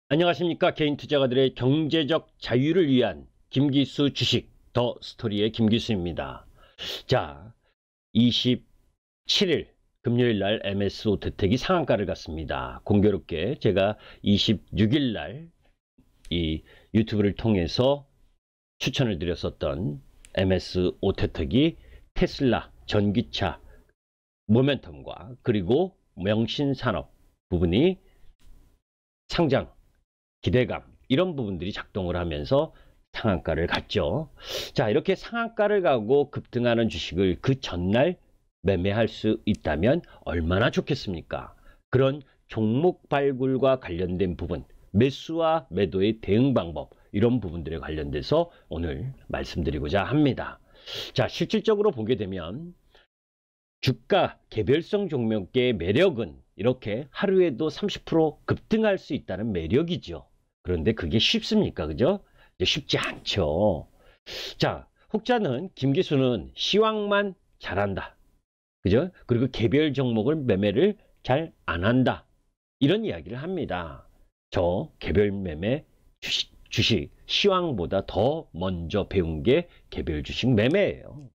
안녕하십니까. 개인 투자가들의 경제적 자유를 위한 김기수 주식 더 스토리의 김기수입니다. 자, 27일 금요일 날 MS 오토텍이 상한가를 갔습니다. 공교롭게 제가 26일 날 이 유튜브를 통해서 추천을 드렸었던 MS 오토텍이 테슬라, 전기차, 모멘텀과 그리고 명신산업 부분이 상장 기대감 이런 부분들이 작동을 하면서 상한가를 갔죠. 자, 이렇게 상한가를 가고 급등하는 주식을 그 전날 매매할 수 있다면 얼마나 좋겠습니까? 그런 종목 발굴과 관련된 부분, 매수와 매도의 대응 방법 이런 부분들에 관련돼서 오늘 말씀드리고자 합니다. 자, 실질적으로 보게 되면 주가 개별성 종목의 매력은 이렇게 하루에도 30% 급등할 수 있다는 매력이죠. 그런데 그게 쉽습니까? 그죠? 쉽지 않죠. 자, 혹자는 김기수는 시황만 잘한다. 그죠? 그리고 개별 종목을 매매를 잘 안 한다. 이런 이야기를 합니다. 저 개별 매매 주식 시황보다 더 먼저 배운 게 개별 주식 매매예요.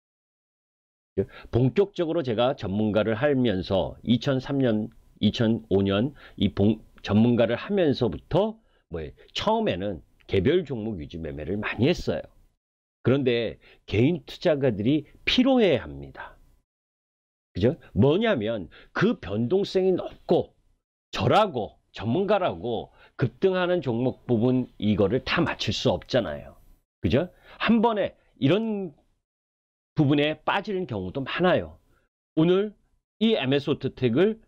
본격적으로 제가 전문가를 하면서 2003년, 2005년 이 전문가를 하면서부터 처음에는 개별 종목 위주 매매를 많이 했어요. 그런데 개인 투자가들이 피로해 합니다. 그죠? 뭐냐면 그 변동성이 높고 저라고 전문가라고 급등하는 종목 부분 이거를 다 맞출 수 없잖아요. 그죠? 한 번에 이런 부분에 빠지는 경우도 많아요. 오늘 이 MS 오토텍을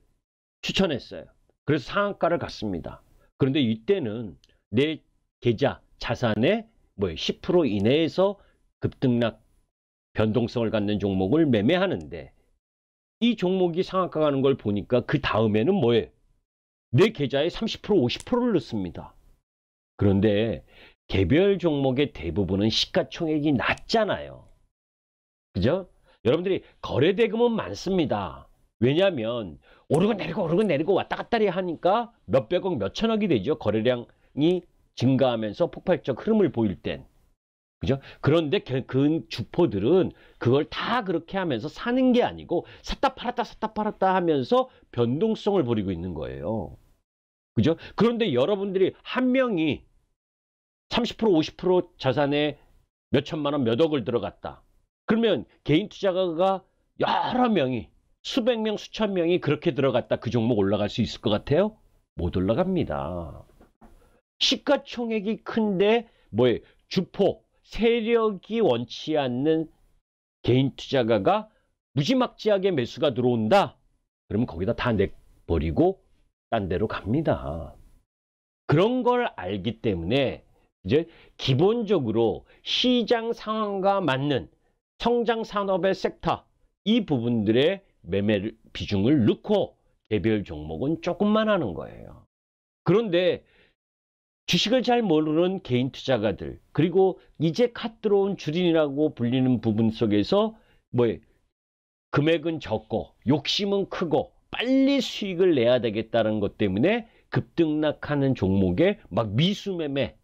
추천했어요. 그래서 상한가를 갔습니다. 그런데 이때는 내 계좌 자산의 10% 이내에서 급등락 변동성을 갖는 종목을 매매하는데 이 종목이 상한가 가는 걸 보니까 그 다음에는 뭐예요? 내 계좌에 30% 50%를 넣습니다. 그런데 개별 종목의 대부분은 시가총액이 낮잖아요. 그죠? 여러분들이 거래대금은 많습니다. 왜냐하면 오르고 내리고 왔다 갔다 하니까 몇백억 몇천억이 되죠. 거래량이 증가하면서 폭발적 흐름을 보일 땐. 그죠? 그런데 그 주포들은 그걸 다 그렇게 하면서 사는 게 아니고 샀다 팔았다 하면서 변동성을 벌이고 있는 거예요. 그죠? 그런데 여러분들이 한 명이 30% 50% 자산에 몇천만 원, 몇 억을 들어갔다. 그러면 개인 투자가가 여러 명이 수백 명, 수천 명이 그렇게 들어갔다. 그 종목 올라갈 수 있을 것 같아요? 못 올라갑니다. 시가총액이 큰데 주포, 세력이 원치 않는 개인 투자가가 무지막지하게 매수가 들어온다? 그러면 거기다 다 내버리고 딴 데로 갑니다. 그런 걸 알기 때문에 이제 기본적으로 시장 상황과 맞는 성장 산업의 섹터 이 부분들의 매매 비중을 넣고 개별 종목은 조금만 하는 거예요. 그런데 주식을 잘 모르는 개인 투자가들 그리고 이제 갓 들어온 주린이라고 불리는 부분 속에서 금액은 적고 욕심은 크고 빨리 수익을 내야 되겠다는 것 때문에 급등락하는 종목에 막 미수매매,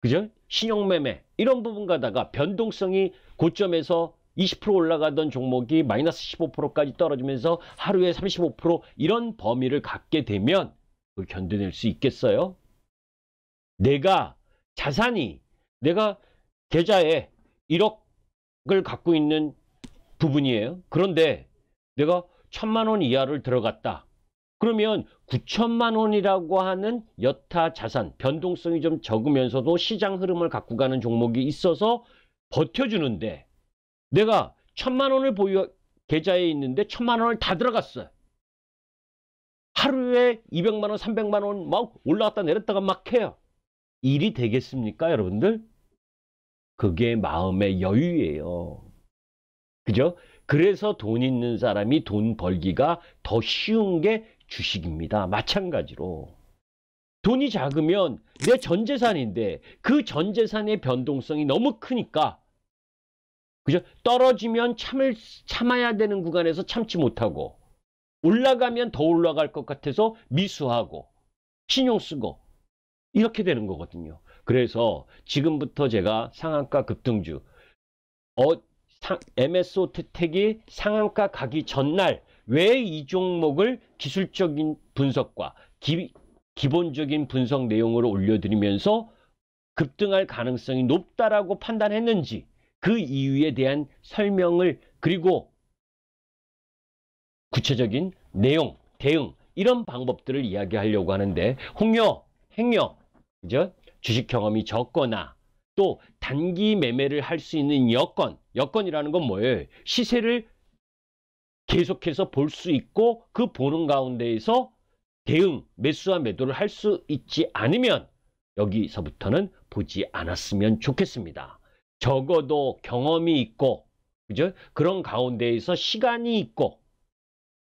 그죠? 신용매매 이런 부분 가다가 변동성이 고점에서 20% 올라가던 종목이 마이너스 15%까지 떨어지면서 하루에 35% 이런 범위를 갖게 되면 견뎌낼 수 있겠어요? 내가 내가 계좌에 1억을 갖고 있는 부분이에요. 그런데 내가 1,000만 원 이하를 들어갔다. 그러면 9천만 원이라고 하는 여타 자산, 변동성이 좀 적으면서도 시장 흐름을 갖고 가는 종목이 있어서 버텨주는데 내가 1,000만 원을 계좌에 있는데 1,000만 원을 다 들어갔어요. 하루에 200만 원, 300만 원 막 올라갔다 내렸다가 막 해요. 일이 되겠습니까, 여러분들? 그게 마음의 여유예요. 그죠? 그래서 돈 있는 사람이 돈 벌기가 더 쉬운 게 주식입니다. 마찬가지로. 돈이 작으면 내 전재산인데 그 전재산의 변동성이 너무 크니까 그죠? 떨어지면 참아야 되는 구간에서 참지 못하고 올라가면 더 올라갈 것 같아서 미수하고 신용 쓰고 이렇게 되는 거거든요. 그래서 지금부터 제가 상한가 급등주, MS 오토텍이 상한가 가기 전날 왜 이 종목을 기술적인 분석과 기본적인 분석 내용으로 올려드리면서 급등할 가능성이 높다라고 판단했는지, 그 이유에 대한 설명을, 그리고 구체적인 내용, 대응, 이런 방법들을 이야기하려고 하는데, 홍요, 행요, 그죠? 주식 경험이 적거나 또 단기 매매를 할 수 있는 여건이라는 건 뭐예요? 시세를 계속해서 볼 수 있고 그 보는 가운데에서 대응, 매수와 매도를 할 수 있지 않으면 여기서부터는 보지 않았으면 좋겠습니다. 적어도 경험이 있고, 그죠? 그런 가운데에서 시간이 있고,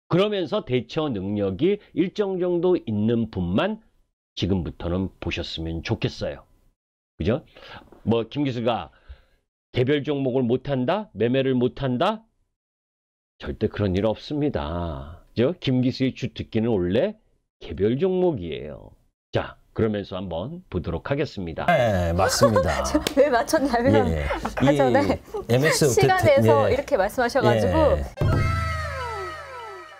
그러면서 대처 능력이 일정 정도 있는 분만 지금부터는 보셨으면 좋겠어요. 그죠? 뭐 김 기수가 개별 종목을 못한다? 매매를 못한다? 절대 그런 일 없습니다. 그죠? 김 기수의 주특기는 원래 개별 종목이에요. 자, 그러면서 한번 보도록 하겠습니다. 네, 맞습니다. 왜 맞췄냐면 예, 아까 전에 MS 시간에서 예, 이렇게 말씀하셔가지고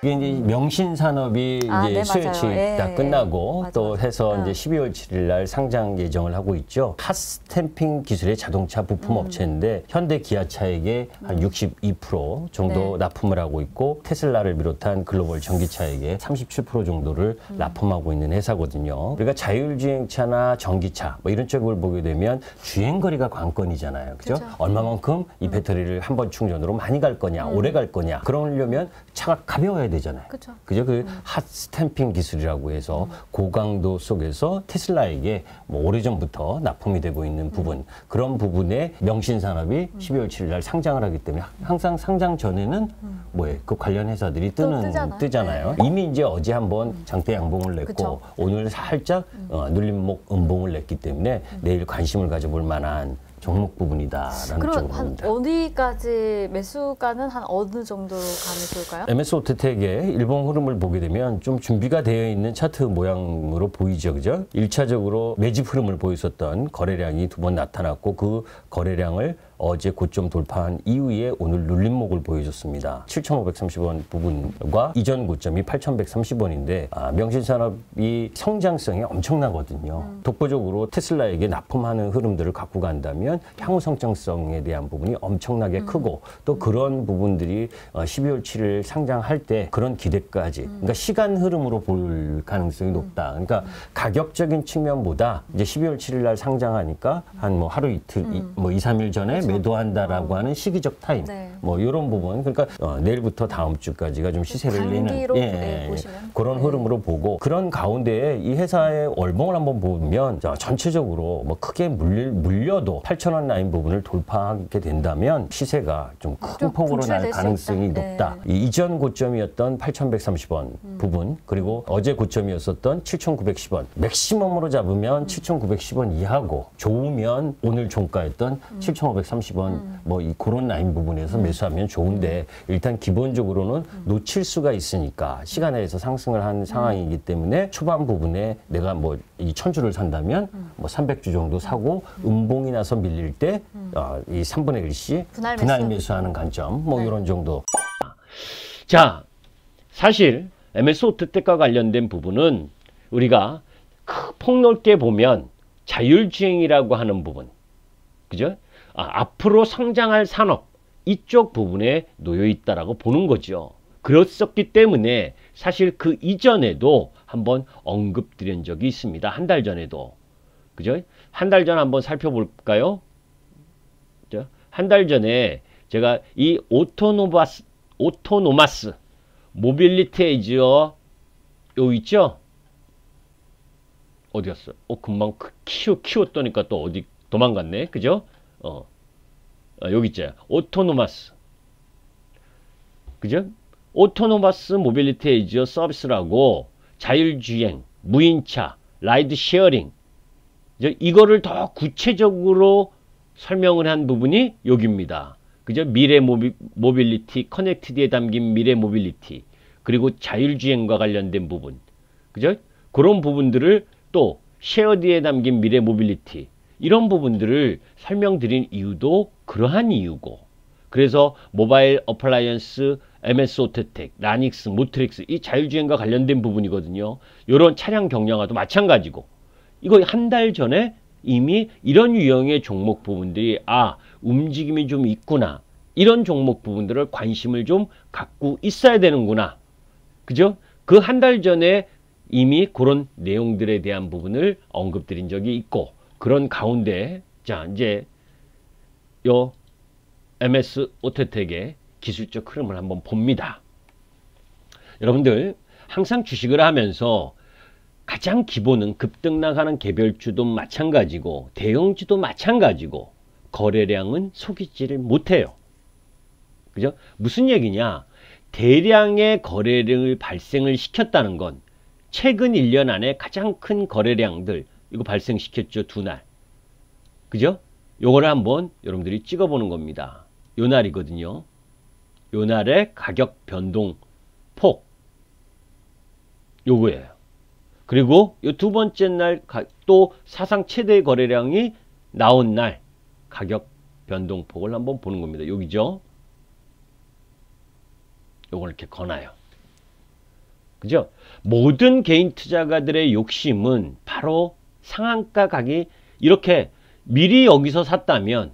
이게 이제 명신산업이 아, 이제 네, 수요일치 맞아요. 다 예, 끝나고 맞아, 또 맞아. 해서 이제 12월 7일 날 상장 예정을 하고 있죠. 핫스탬핑 기술의 자동차 부품 업체인데 현대 기아차에게 한 62% 정도 네. 납품을 하고 있고 테슬라를 비롯한 글로벌 전기차에게 37% 정도를 납품하고 있는 회사거든요. 우리가 자율주행차나 전기차 뭐 이런 쪽을 보게 되면 주행거리가 관건이잖아요. 그죠? 그쵸. 얼마만큼 이 배터리를 한 번 충전으로 많이 갈 거냐, 오래 갈 거냐. 그러려면 차가 가벼워야 되잖아요. 그쵸. 그죠? 그 핫스탬핑 기술이라고 해서 고강도 속에서 테슬라에게 뭐 오래전부터 납품이 되고 있는 부분, 그런 부분에 명신산업이 12월 7일 날 상장을 하기 때문에 항상 상장 전에는 뭐예요? 그 관련 회사들이 뜨잖아요. 네. 이미 이제 어제 한번 장대 양봉을 냈고 그쵸. 오늘 살짝 눌림목 음봉을 냈기 때문에 내일 관심을 가져볼 만한 종목 부분이다라는 그럼 쪽으로 한 봅니다. 어디까지 매수가는 한 어느 정도 가면 좋을까요? MS 오토텍의 일봉 흐름을 보게 되면 좀 준비가 되어 있는 차트 모양으로 보이죠. 그죠? 1차적으로 매집 흐름을 보였었던 거래량이 두 번 나타났고 그 거래량을 어제 고점 돌파한 이후에 오늘 눌림목을 보여줬습니다. 7,530원 부분과 이전 고점이 8,130원인데 명신산업이 성장성이 엄청나거든요. 독보적으로 테슬라에게 납품하는 흐름들을 갖고 간다면 향후 성장성에 대한 부분이 엄청나게 크고 또 그런 부분들이 12월 7일 상장할 때 그런 기대까지 그러니까 시간 흐름으로 볼 가능성이 높다. 그러니까 가격적인 측면보다 이제 12월 7일 날 상장하니까 한 뭐 하루 이틀 뭐 2, 3일 전에 그렇죠. 매도한다라고 하는 시기적 타임 네. 뭐 이런 부분 그러니까 내일부터 다음 주까지가 좀 시세를 내는 단기로 보시면 그런 흐름으로 보고 그런 가운데에 이 회사의 월봉을 한번 보면 전체적으로 뭐 크게 물려도 8,000원 라인 부분을 돌파하게 된다면 시세가 좀 큰 폭으로 날 분출될 수 가능성이 있다. 높다. 네. 이 이전 고점이었던 8,130원 부분 그리고 어제 고점이었었던 7,910원 맥시멈으로 잡으면 7,910원 이하고 좋으면 오늘 종가였던 7,530원 뭐 그런 라인 부분에서 매수하면 좋은데 일단 기본적으로는 놓칠 수가 있으니까 시간에서 상승을 한 상황이기 때문에 초반 부분에 내가 뭐 이 1,000주를 산다면 뭐 300주 정도 사고 음봉이 나서 밀릴 때 이 3분의 1씩 분할 매수하는 관점 뭐 네. 이런 정도. 자, 사실 MS 오토텍과 관련된 부분은 우리가 폭넓게 보면 자율주행이라고 하는 부분, 그죠? 앞으로 성장할 산업 이쪽 부분에 놓여 있다라고 보는 거죠. 그랬었기 때문에 사실 그 이전에도 한번 언급드린 적이 있습니다. 한 달 전에도. 그죠? 한 달 전 한번 살펴볼까요? 한 달 전에 제가 이 오토노마스 모빌리티 에이지어 요 있죠? 어디 갔어? 금방 키웠더니까 또 어디 도망갔네. 그죠? 여기 있죠. 오토노마스. 그죠? 오토노마스 모빌리티 에이지어 서비스라고 자율주행, 무인차, 라이드 쉐어링 이거를 더 구체적으로 설명을 한 부분이 여기입니다. 그죠? 미래 모빌리티, 커넥티드에 담긴 미래 모빌리티, 그리고 자율주행과 관련된 부분. 그죠? 그런 부분들을 또 쉐어드에 담긴 미래 모빌리티 이런 부분들을 설명드린 이유도 그러한 이유고, 그래서 모바일 어플라이언스, MS 오토텍, 라닉스, 모트릭스 이 자율주행과 관련된 부분이거든요. 이런 차량 경량화도 마찬가지고, 이거 한 달 전에 이미 이런 유형의 종목 부분들이 움직임이 좀 있구나, 이런 종목 부분들을 관심을 좀 갖고 있어야 되는구나, 그죠? 그 한 달 전에 이미 그런 내용들에 대한 부분을 언급드린 적이 있고, 그런 가운데 자 이제 요 MS 오토텍의 기술적 흐름을 한번 봅니다. 여러분들 항상 주식을 하면서 가장 기본은 급등 나가는 개별주도 마찬가지고 대형주도 마찬가지고 거래량은 속이지를 못해요. 그죠? 무슨 얘기냐? 대량의 거래량을 발생을 시켰다는 건 최근 1년 안에 가장 큰 거래량들 이거 발생시켰죠. 2날. 그죠? 요거를 한번 여러분들이 찍어보는 겁니다. 요 날이거든요. 요 날의 가격 변동 폭 요거예요. 그리고 요 두 번째 날 또 사상 최대 거래량이 나온 날 가격 변동폭을 한번 보는 겁니다. 여기죠. 요걸 이렇게 거나요. 그죠? 모든 개인 투자가들의 욕심은 바로 상한가 가격이 이렇게 미리 여기서 샀다면,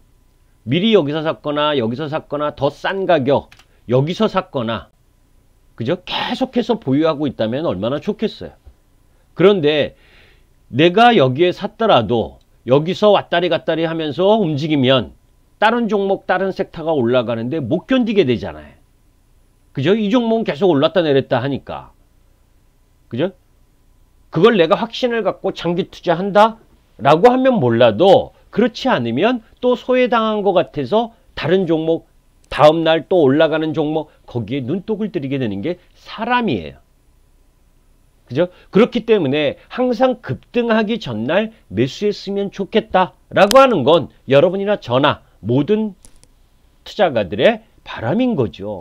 미리 여기서 샀거나 여기서 샀거나 더 싼 가격 여기서 샀거나, 그죠? 계속해서 보유하고 있다면 얼마나 좋겠어요. 그런데 내가 여기에 샀더라도 여기서 왔다리 갔다리 하면서 움직이면 다른 종목 다른 섹터가 올라가는데 못 견디게 되잖아요. 그죠? 이 종목은 계속 올랐다 내렸다 하니까, 그죠? 그걸 내가 확신을 갖고 장기 투자한다 라고 하면 몰라도, 그렇지 않으면 또 소외당한 것 같아서 다른 종목 다음날 또 올라가는 종목 거기에 눈독을 들이게 되는 게 사람이에요. 그죠? 그렇기 때문에 항상 급등하기 전날 매수했으면 좋겠다 라고 하는 건 여러분이나 저나 모든 투자가들의 바람인 거죠.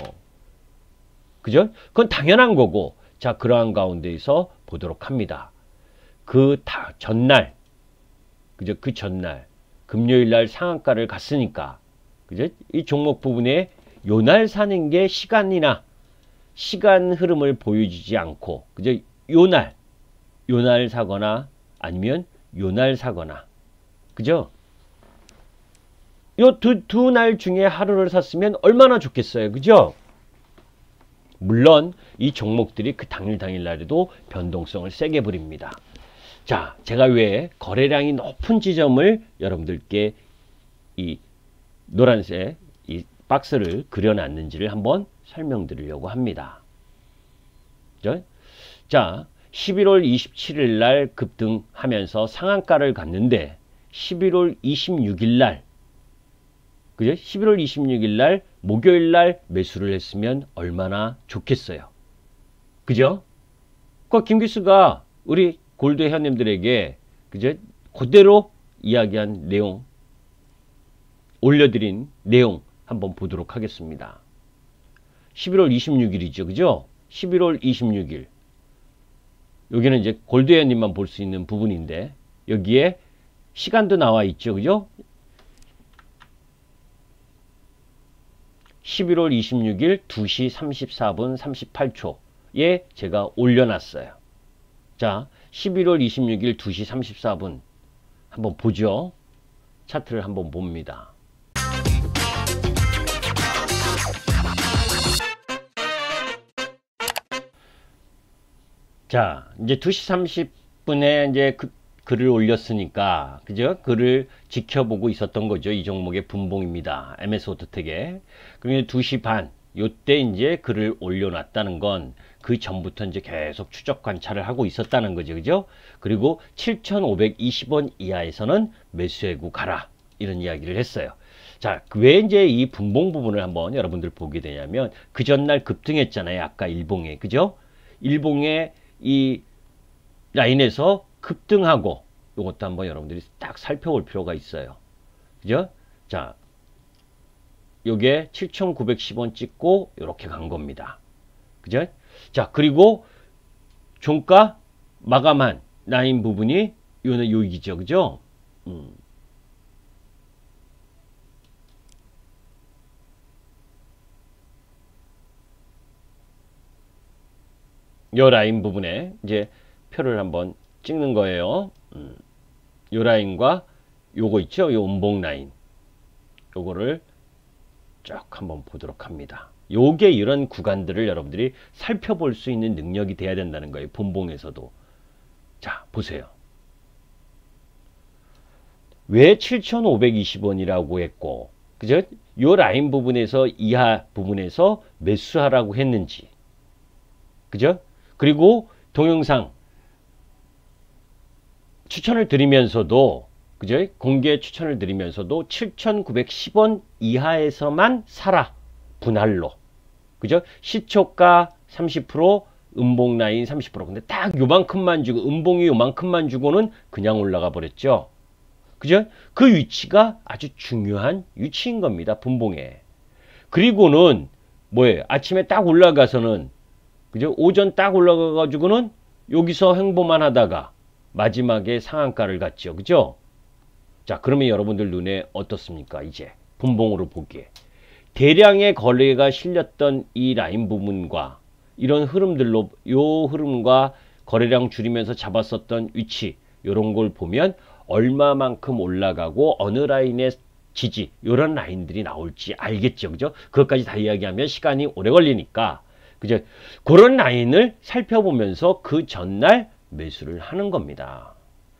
그죠? 그건 당연한 거고, 자, 그러한 가운데에서 보도록 합니다. 그 전날, 그죠? 그 전날 금요일 날 상한가를 갔으니까, 그죠? 이 종목 부분에 요날 사는 게 시간 흐름을 보여주지 않고, 그죠? 요날 사거나 아니면 요날 사거나, 그죠? 요 두 날 중에 하루를 샀으면 얼마나 좋겠어요. 그죠? 물론 이 종목들이 그 당일날에도 변동성을 세게 부립니다. 자, 제가 왜 거래량이 높은 지점을 여러분들께 이 노란색 이 박스를 그려놨는지를 한번 설명드리려고 합니다. 그죠? 자, 11월 27일 날 급등하면서 상한가를 갔는데 11월 26일 날, 그죠? 11월 26일 날 목요일 날 매수를 했으면 얼마나 좋겠어요. 그죠? 그 김기수가 우리 골드 회원님들에게, 그죠? 그대로 이야기한 내용, 올려드린 내용 한번 보도록 하겠습니다. 11월 26일이죠. 그죠? 11월 26일. 여기는 이제 골드 회원님만 볼 수 있는 부분인데, 여기에 시간도 나와 있죠. 그죠? 11월 26일 2시 34분 38초에 제가 올려놨어요. 자, 11월 26일 2시 34분 한번 보죠. 차트를 한번 봅니다. 자, 이제 2시 30분에 이제 글을 올렸으니까, 그죠? 글을 지켜보고 있었던 거죠. 이 종목의 분봉입니다. MS 오토텍에. 그러면 2시 반, 요때 이제 글을 올려놨다는 건 그 전부터 이제 계속 추적 관찰을 하고 있었다는 거죠. 그죠? 그리고 7,520원 이하에서는 매수해고 가라. 이런 이야기를 했어요. 자, 왜 이제 이 분봉 부분을 한번 여러분들 보게 되냐면, 그 전날 급등했잖아요. 아까 일봉에. 그죠? 일봉에 이 라인에서 급등하고, 이것도 한번 여러분들이 딱 살펴볼 필요가 있어요. 그죠? 자, 요게 7,910원 찍고 이렇게 간 겁니다. 그죠? 자, 그리고 종가 마감한 라인 부분이 요는 여기죠, 그죠? 요 라인 부분에 이제 표를 한번 찍는 거예요. 요 라인과 요거 있죠? 요 음봉 라인. 요거를 쭉 한번 보도록 합니다. 요게 이런 구간들을 여러분들이 살펴볼 수 있는 능력이 돼야 된다는 거예요. 분봉에서도. 자, 보세요. 왜 7,520원이라고 했고, 그죠? 요 라인 부분에서 이하 부분에서 매수하라고 했는지. 그죠? 그리고 동영상 추천을 드리면서도, 그죠? 공개 추천을 드리면서도 7,910원 이하에서만 사라. 분할로. 그죠? 시초가 30%, 음봉 라인 30%. 근데 딱 요만큼만 주고, 음봉이 요만큼만 주고는 그냥 올라가 버렸죠. 그죠? 그 위치가 아주 중요한 위치인 겁니다. 분봉에. 그리고는 뭐예요? 아침에 딱 올라가서는, 그죠? 오전 딱 올라가 가지고는 여기서 횡보만 하다가 마지막에 상한가를 갔죠. 그죠? 자, 그러면 여러분들 눈에 어떻습니까? 이제 분봉으로 보기에 대량의 거래가 실렸던 이 라인 부분과 이런 흐름들로, 요 흐름과 거래량 줄이면서 잡았었던 위치, 요런 걸 보면 얼마만큼 올라가고 어느 라인의 지지, 요런 라인들이 나올지 알겠죠. 그죠? 그것까지 다 이야기하면 시간이 오래 걸리니까, 그죠? 그런 라인을 살펴보면서 그 전날 매수를 하는 겁니다.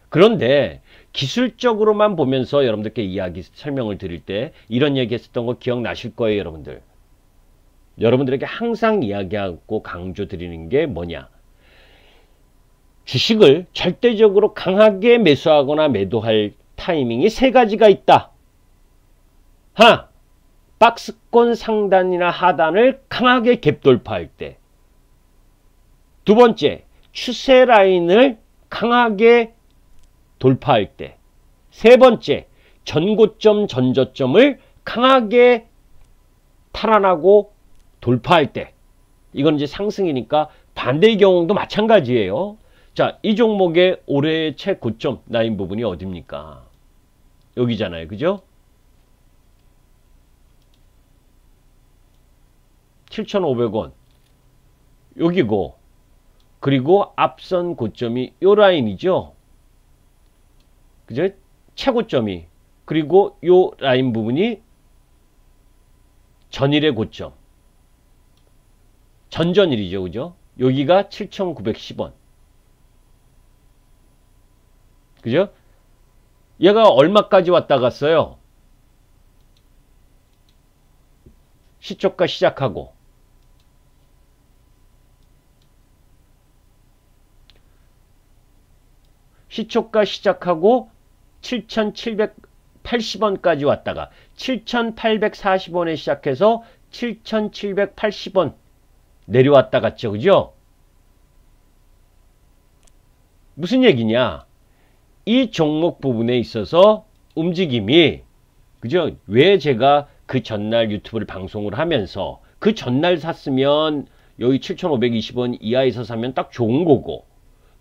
그런데 기술적으로만 보면서 여러분들께 이야기 설명을 드릴 때 이런 얘기 했었던 거 기억나실 거예요. 여러분들. 여러분들에게 항상 이야기하고 강조 드리는 게 뭐냐, 주식을 절대적으로 강하게 매수하거나 매도할 타이밍이 세 가지가 있다. 하나, 박스권 상단이나 하단을 강하게 갭 돌파할 때. 두 번째, 추세 라인을 강하게 돌파할 때. 세 번째, 전고점, 전저점을 강하게 탈환하고 돌파할 때. 이건 이제 상승이니까 반대의 경우도 마찬가지예요. 자, 이 종목의 올해의 최고점 라인 부분이 어딥니까? 여기잖아요. 그죠? 7,500원. 여기고, 그리고 앞선 고점이 요 라인이죠. 그죠? 최고점이. 그리고 요 라인 부분이 전일의 고점. 전전일이죠. 그죠? 여기가 7,910원. 그죠? 얘가 얼마까지 왔다 갔어요? 시초가 시작하고. 시초가 시작하고 7,780원까지 왔다가 7,840원에 시작해서 7,780원 내려왔다 갔죠. 그죠? 무슨 얘기냐? 이 종목 부분에 있어서 움직임이, 그죠? 왜 제가 그 전날 유튜브를 방송을 하면서 그 전날 샀으면 여기 7,520원 이하에서 사면 딱 좋은 거고,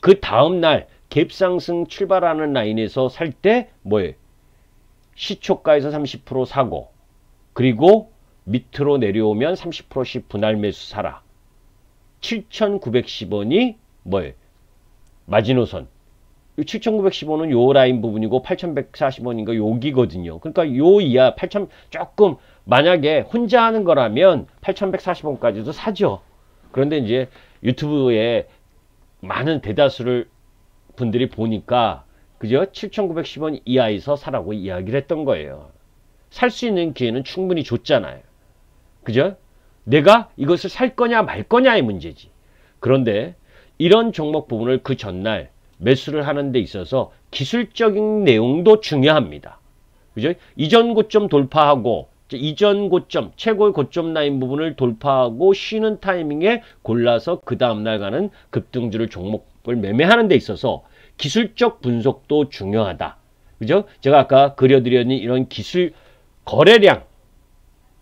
그 다음날 갭상승 출발하는 라인에서 살 때 뭐예요? 시초가에서 30% 사고, 그리고 밑으로 내려오면 30%씩 분할 매수 사라. 7,910원이 뭐예요? 마지노선. 7,910원은 요 라인 부분이고 8,140원인가 여기거든요. 그러니까 요 이하 8,000 조금, 만약에 혼자 하는 거라면 8,140원까지도 사죠. 그런데 이제 유튜브에 많은 대다수를 분들이 보니까, 그죠? 7,910원 이하에서 사라고 이야기를 했던 거예요. 살 수 있는 기회는 충분히 줬잖아요. 그죠? 내가 이것을 살 거냐 말 거냐의 문제지. 그런데 이런 종목 부분을 그 전날 매수를 하는 데 있어서 기술적인 내용도 중요합니다. 그죠? 이전 고점 돌파하고, 이전 고점, 최고의 고점 라인 부분을 돌파하고 쉬는 타이밍에 골라서 그 다음날 가는 급등주를 종목을 매매하는 데 있어서 기술적 분석도 중요하다. 그죠? 제가 아까 그려드렸는 이런 기술 거래량,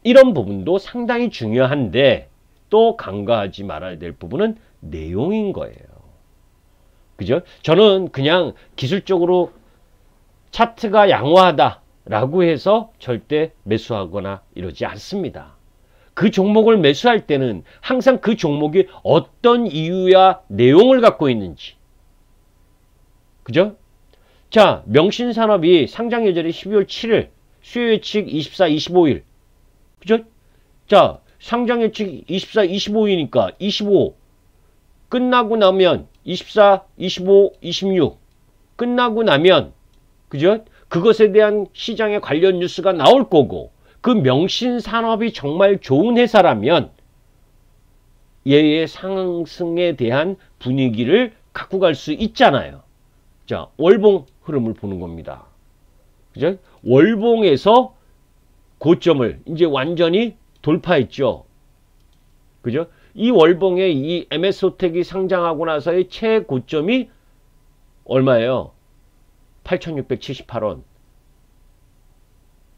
이런 부분도 상당히 중요한데 또 간과하지 말아야 될 부분은 내용인 거예요. 그죠? 저는 그냥 기술적으로 차트가 양호하다라고 해서 절대 매수하거나 이러지 않습니다. 그 종목을 매수할 때는 항상 그 종목이 어떤 이유야 내용을 갖고 있는지. 그죠? 자, 명신산업이 상장 예절이 12월 7일, 수요 예측 24, 25일. 그죠? 자, 상장 예측 24, 25이니까 25. 끝나고 나면 24, 25, 26. 끝나고 나면, 그죠? 그것에 대한 시장의 관련 뉴스가 나올 거고, 그 명신산업이 정말 좋은 회사라면 얘의 상승에 대한 분위기를 갖고 갈 수 있잖아요. 자, 월봉 흐름을 보는 겁니다. 그죠? 월봉에서 고점을 이제 완전히 돌파했죠. 그죠? 이 월봉에 이 MS호텍이 상장하고 나서의 최고점이 얼마예요? 8,678원.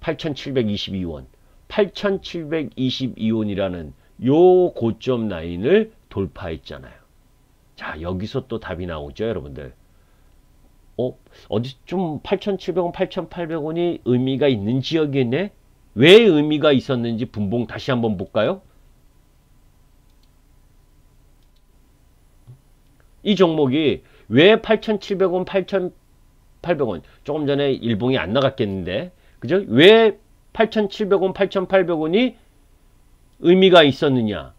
8,722원. 8,722원이라는 요 고점 라인을 돌파했잖아요. 자, 여기서 또 답이 나오죠, 여러분들. 어디 좀 8,700원, 8,800원이 의미가 있는 지역이네? 왜 의미가 있었는지 분봉 다시 한번 볼까요? 이 종목이 왜 8,700원, 8,800원, 조금 전에 일봉이 안 나갔겠는데, 그죠? 왜 8,700원, 8,800원이 의미가 있었느냐?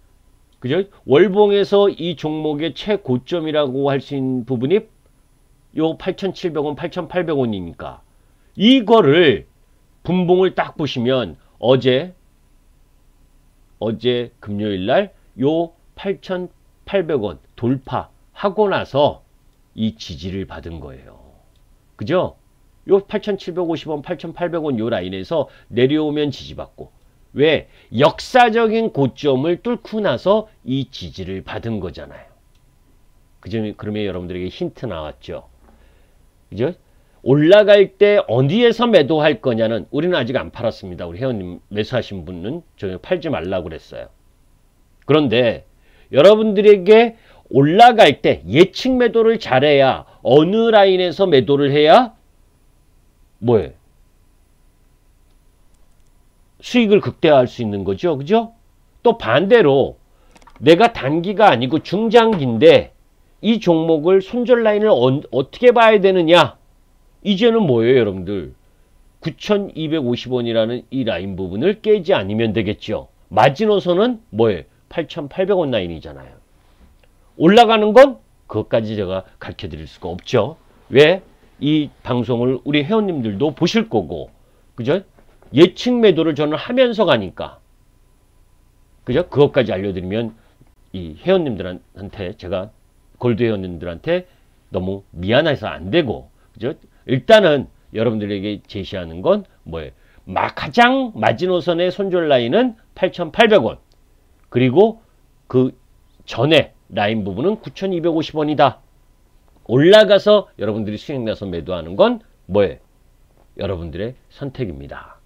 그죠? 월봉에서 이 종목의 최고점이라고 할 수 있는 부분이 요 8,700원, 8,800원이니까 이거를 분봉을 딱 보시면 어제 금요일 날 요 8,800원 돌파하고 나서 이 지지를 받은 거예요. 그죠? 요 8,750원, 8,800원 요 라인에서 내려오면 지지받고, 왜? 역사적인 고점을 뚫고 나서 이 지지를 받은 거잖아요. 그죠? 그러면 여러분들에게 힌트 나왔죠. 그죠? 올라갈 때 어디에서 매도할 거냐는 우리는 아직 안 팔았습니다. 우리 회원님 매수하신 분은 저희 팔지 말라고 그랬어요. 그런데 여러분들에게 올라갈 때 예측 매도를 잘해야, 어느 라인에서 매도를 해야 뭐예요? 수익을 극대화할 수 있는 거죠. 그죠? 또 반대로 내가 단기가 아니고 중장기인데 이 종목을 손절 라인을 어떻게 봐야 되느냐? 이제는 뭐예요, 여러분들? 9,250원이라는 이 라인 부분을 깨지 않으면 되겠죠. 마지노선은 뭐예요? 8,800원 라인이잖아요. 올라가는 건 그것까지 제가 가르쳐 드릴 수가 없죠. 왜? 이 방송을 우리 회원님들도 보실 거고, 그죠? 예측 매도를 저는 하면서 가니까, 그죠? 그것까지 알려드리면 이 회원님들한테, 제가 골드 회원님들한테 너무 미안해서 안 되고, 그죠? 일단은 여러분들에게 제시하는 건 뭐예요? 가장 마지노선의 손절 라인은 8,800원. 그리고 그 전에 라인 부분은 9,250원이다. 올라가서 여러분들이 수익 나서 매도하는 건 뭐예요? 여러분들의 선택입니다.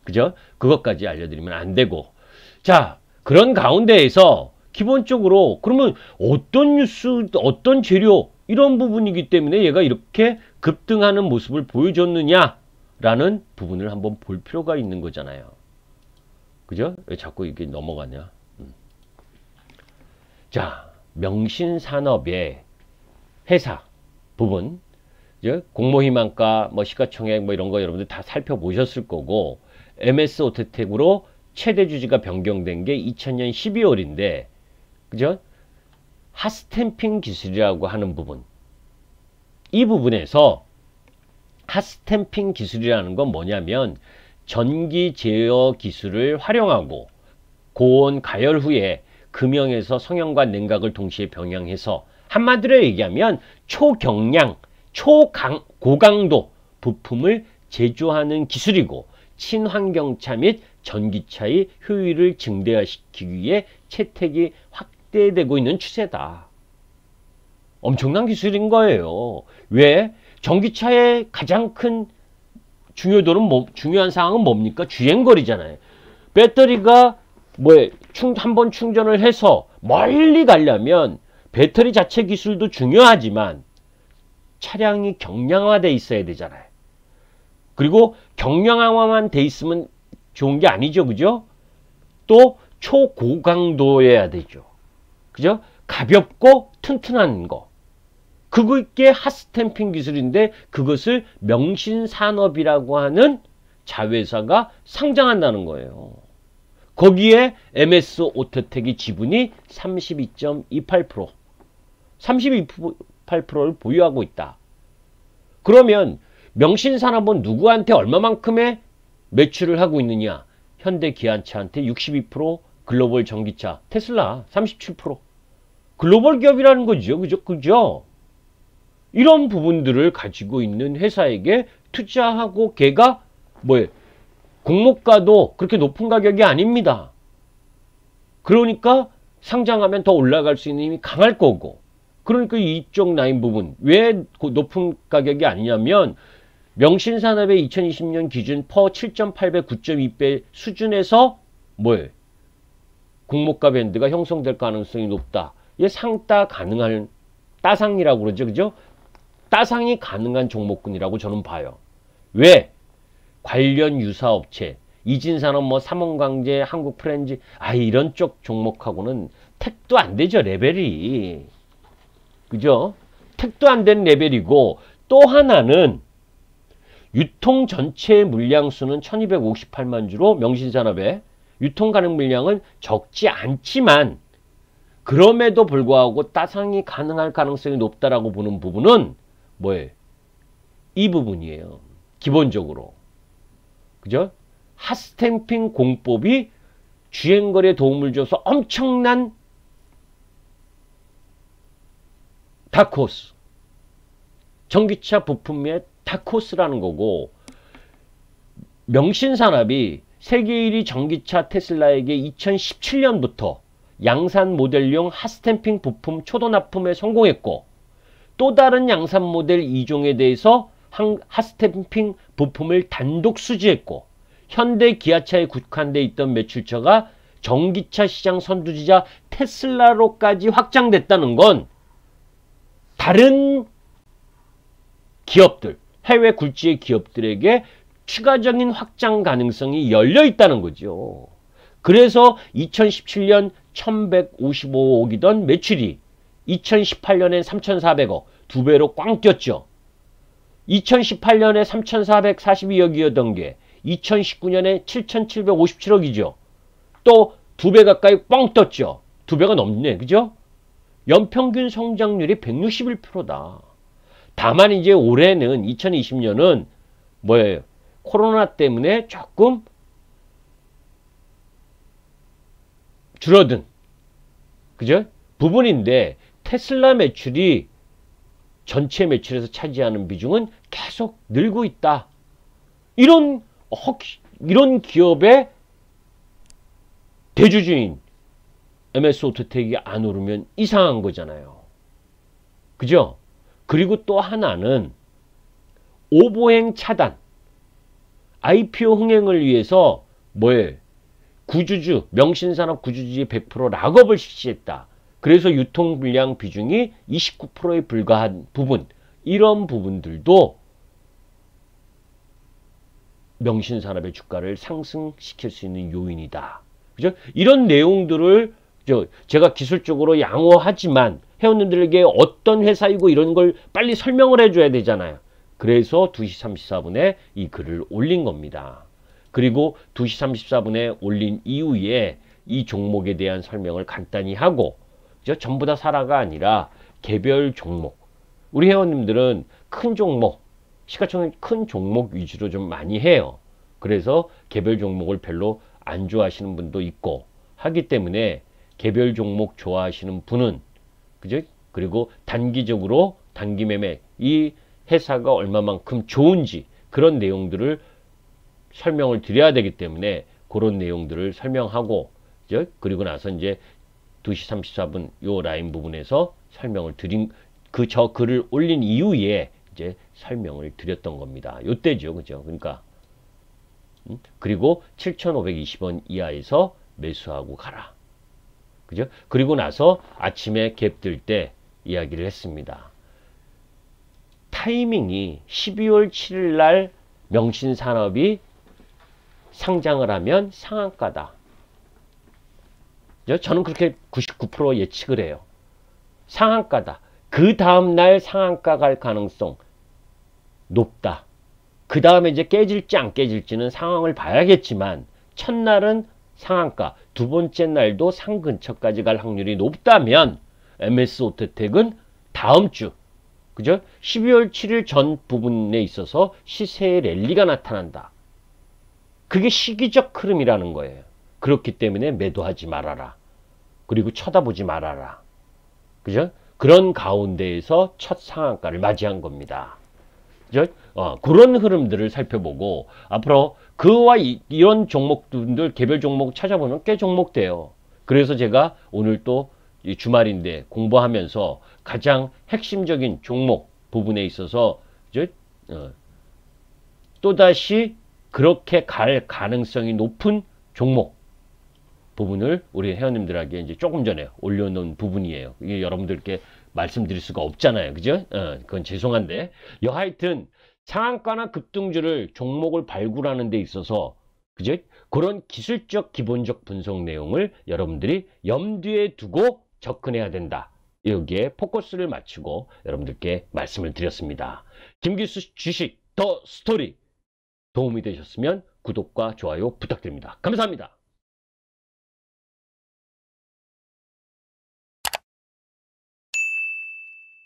그죠? 그것까지 알려드리면 안 되고. 자, 그런 가운데에서 기본적으로 그러면 어떤 뉴스, 어떤 재료, 이런 부분이기 때문에 얘가 이렇게 급등하는 모습을 보여줬느냐라는 부분을 한번 볼 필요가 있는 거잖아요. 그죠? 왜 자꾸 이게 넘어가냐? 자, 명신산업의 회사 부분, 공모희망가, 시가총액 이런 거 여러분들 다 살펴보셨을 거고, MS호텍으로 최대 주주가 변경된 게 2000년 12월인데, 그죠? 핫스탬핑 기술이라고 하는 부분. 이 부분에서 핫스탬핑 기술이라는 건 뭐냐면, 전기 제어 기술을 활용하고 고온 가열 후에 금형에서 성형과 냉각을 동시에 병행해서, 한마디로 얘기하면 초경량, 고강도 부품을 제조하는 기술이고, 친환경차 및 전기차의 효율을 증대화시키기 위해 채택이 확대되고 있는 추세다. 엄청난 기술인 거예요. 왜? 전기차의 가장 큰 중요한 사항은 뭡니까? 주행거리잖아요. 배터리가 한번 충전을 해서 멀리 가려면 배터리 자체 기술도 중요하지만 차량이 경량화돼 있어야 되잖아요. 그리고 경량화만 돼 있으면 좋은 게 아니죠. 그죠? 또 초고강도여야 되죠. 그죠? 가볍고 튼튼한 거. 그게 핫스탬핑 기술인데 그것을 명신산업이라고 하는 자회사가 상장한다는 거예요. 거기에 MS 오토텍이 지분이 32.28%, 32.8%를 보유하고 있다. 그러면 명신산업은 누구한테 얼마만큼의 매출을 하고 있느냐? 현대 기아차한테 62%, 글로벌 전기차, 테슬라 37%. 글로벌 기업이라는 거죠. 그죠? 이런 부분들을 가지고 있는 회사에게 투자하고 걔가 공모가도 그렇게 높은 가격이 아닙니다. 그러니까 상장하면 더 올라갈 수 있는 힘이 강할 거고. 그러니까 이쪽 라인 부분 왜 높은 가격이 아니냐면 명신산업의 2020년 기준 퍼 7.8배, 9.2배 수준에서 공모가 밴드가 형성될 가능성이 높다. 이게 상따 가능한 따상이라고 그러죠. 그죠? 따상이 가능한 종목군이라고 저는 봐요. 왜? 관련 유사업체, 이진산업, 삼원광재, 한국프렌즈, 이런 쪽 종목하고는 택도 안 되죠, 레벨이. 그죠? 택도 안 되는 레벨이고, 또 하나는 유통 전체 물량수는 1258만 주로 명신산업의 유통 가능 물량은 적지 않지만 그럼에도 불구하고 따상이 가능할 가능성이 높다라고 보는 부분은 이 부분이에요. 기본적으로. 그죠? 핫스탬핑 공법이 주행거래에 도움을 줘서 엄청난 다크호스. 전기차 부품의 다크호스라는 거고, 명신산업이 세계 1위 전기차 테슬라에게 2017년부터 양산 모델용 핫스탬핑 부품 초도 납품에 성공했고, 또 다른 양산 모델 2종에 대해서 핫스탬핑 부품을 단독 수주했고, 현대 기아차에 국한돼 있던 매출처가 전기차 시장 선두주자 테슬라로까지 확장됐다는 건 다른 기업들, 해외 굴지의 기업들에게 추가적인 확장 가능성이 열려 있다는 거죠. 그래서 2017년 1155억이던 매출이 2018년엔 3,400억, 2배로 꽝 뛰었죠. 2018년에 3,442억이었던 게 2019년에 7,757억이죠. 또 2배 가까이 뻥 떴죠. 2배가 넘네. 그죠? 연평균 성장률이 161%다. 다만 이제 올해는 2020년은 코로나 때문에 조금 줄어든 그죠? 부분인데 테슬라 매출이 전체 매출에서 차지하는 비중은 계속 늘고 있다. 이런 기업의 대주주인 MS 오토텍이 안 오르면 이상한 거잖아요. 그죠? 그리고 또 하나는 오보행 차단, IPO 흥행을 위해서 구주주, 명신산업 구주주의 100% 락업을 실시했다. 그래서 유통 물량 비중이 29%에 불과한 부분, 이런 부분들도 명신산업의 주가를 상승시킬 수 있는 요인이다. 그죠? 이런 내용들을 제가 기술적으로 양호하지만 회원님들에게 어떤 회사이고 이런 걸 빨리 설명을 해줘야 되잖아요. 그래서 2시 34분에 이 글을 올린 겁니다. 그리고 2시 34분에 올린 이후에 이 종목에 대한 설명을 간단히 하고, 전부 다 사라가 아니라 개별 종목. 우리 회원님들은 큰 종목, 시가총액 큰 종목 위주로 좀 많이 해요. 그래서 개별 종목을 별로 안 좋아하시는 분도 있고 하기 때문에 개별 종목 좋아하시는 분은, 그죠? 그리고 단기적으로 단기 매매, 이 회사가 얼마만큼 좋은지 그런 내용들을 설명을 드려야 되기 때문에 그런 내용들을 설명하고, 그죠? 그리고 나서 이제 2시 34분 요 라인 부분에서 설명을 드린 저 글을 올린 이후에 이제 설명을 드렸던 겁니다. 요때죠. 그죠? 그러니까 그리고 7,520원 이하에서 매수하고 가라. 그죠? 그리고 나서 아침에 갭 들 때 이야기를 했습니다. 타이밍이 12월 7일 날 명신산업이 상장을 하면 상한가다. 저는 그렇게 99% 예측을 해요. 상한가다. 그 다음날 상한가 갈 가능성 높다. 그 다음에 이제 깨질지 안 깨질지는 상황을 봐야겠지만 첫날은 상한가, 두 번째 날도 상 근처까지 갈 확률이 높다면 MS 오토텍은 다음 주, 그죠? 12월 7일 전 부분에 있어서 시세의 랠리가 나타난다. 그게 시기적 흐름이라는 거예요. 그렇기 때문에 매도하지 말아라. 그리고 쳐다보지 말아라. 그죠? 그런 가운데에서 첫 상한가를 맞이한 겁니다. 그죠? 그런 흐름들을 살펴보고 앞으로 그와 이런 종목들 개별 종목 찾아보면 꽤 종목 돼요. 그래서 제가 오늘 또 주말인데 공부하면서 가장 핵심적인 종목 부분에 있어서 또다시 그렇게 갈 가능성이 높은 종목 부분을 우리 회원님들에게 이제 조금 전에 올려놓은 부분이에요. 이게 여러분들께 말씀드릴 수가 없잖아요. 그죠? 그건 죄송한데. 여하튼 상한가나 급등주를 종목을 발굴하는 데 있어서 그죠? 그런 기술적 기본적 분석 내용을 여러분들이 염두에 두고 접근해야 된다. 여기에 포커스를 맞추고 여러분들께 말씀을 드렸습니다. 김기수 주식 더 스토리 도움이 되셨으면 구독과 좋아요 부탁드립니다. 감사합니다.